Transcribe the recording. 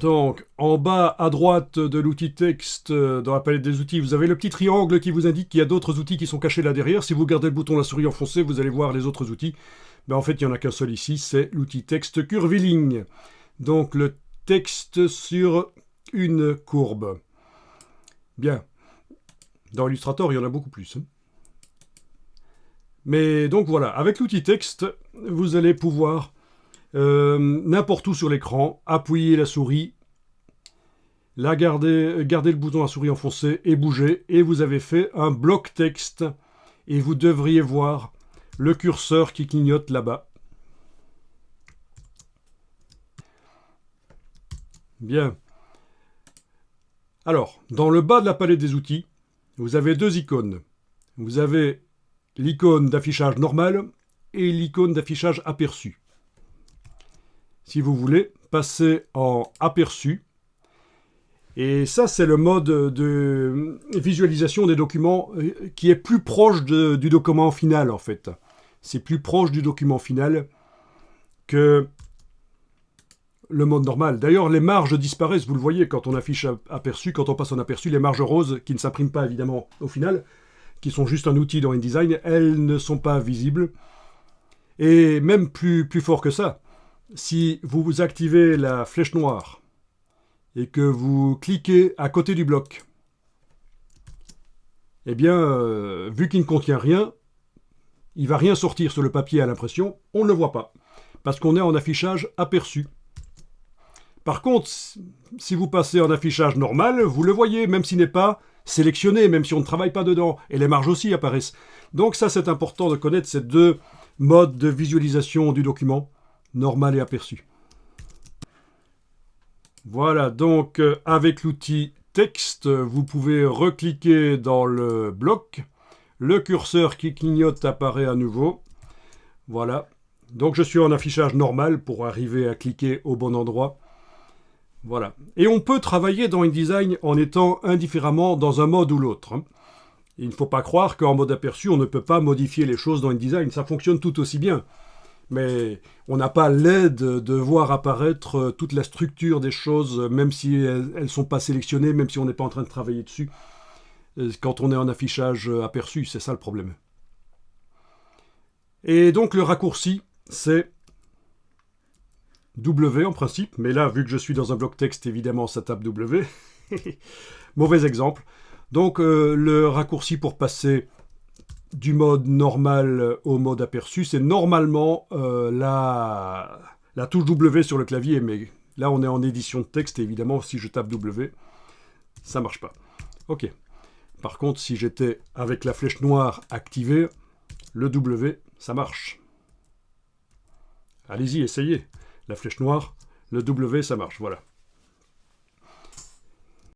Donc, en bas à droite de l'outil texte, dans la palette des outils, vous avez le petit triangle qui vous indique qu'il y a d'autres outils qui sont cachés là derrière. Si vous gardez le bouton de la souris enfoncé, vous allez voir les autres outils. Ben, en fait, il n'y en a qu'un seul ici, c'est l'outil texte curviligne. Donc, le texte sur une courbe. Bien. Dans Illustrator, il y en a beaucoup plus. Mais donc voilà, avec l'outil texte, vous allez pouvoir n'importe où sur l'écran, appuyer la souris, garder le bouton à souris enfoncé et bouger, et vous avez fait un bloc texte, et vous devriez voir le curseur qui clignote là-bas. Bien. Alors, dans le bas de la palette des outils, vous avez deux icônes. Vous avez l'icône d'affichage normal et l'icône d'affichage aperçu. Si vous voulez, passer en aperçu. Et ça, c'est le mode de visualisation des documents qui est plus proche du document final, en fait. C'est plus proche du document final que le mode normal. D'ailleurs, les marges disparaissent, vous le voyez, quand on affiche aperçu, quand on passe en aperçu, les marges roses, qui ne s'impriment pas évidemment au final, qui sont juste un outil dans InDesign, elles ne sont pas visibles. Et même plus fort que ça, si vous activez la flèche noire et que vous cliquez à côté du bloc, eh bien, vu qu'il ne contient rien, il ne va rien sortir sur le papier à l'impression, on ne le voit pas, parce qu'on est en affichage aperçu. Par contre, si vous passez en affichage normal, vous le voyez, même s'il n'est pas sélectionné, même si on ne travaille pas dedans, et les marges aussi apparaissent. Donc ça, c'est important de connaître ces deux modes de visualisation du document, normal et aperçu. Voilà, donc avec l'outil texte, vous pouvez recliquer dans le bloc, le curseur qui clignote apparaît à nouveau. Voilà, donc je suis en affichage normal pour arriver à cliquer au bon endroit. Voilà. Et on peut travailler dans InDesign en étant indifféremment dans un mode ou l'autre. Il ne faut pas croire qu'en mode aperçu, on ne peut pas modifier les choses dans InDesign. Ça fonctionne tout aussi bien. Mais on n'a pas l'aide de voir apparaître toute la structure des choses, même si elles ne sont pas sélectionnées, même si on n'est pas en train de travailler dessus. Quand on est en affichage aperçu, c'est ça le problème. Et donc le raccourci, c'est W en principe, mais là, vu que je suis dans un bloc texte, évidemment, ça tape W. Mauvais exemple. Donc, le raccourci pour passer du mode normal au mode aperçu, c'est normalement la touche W sur le clavier, mais là, on est en édition de texte, et évidemment, si je tape W, ça marche pas. Ok. Par contre, si j'étais avec la flèche noire activée, le W, ça marche. Allez-y, essayez. La flèche noire, le W, ça marche, voilà.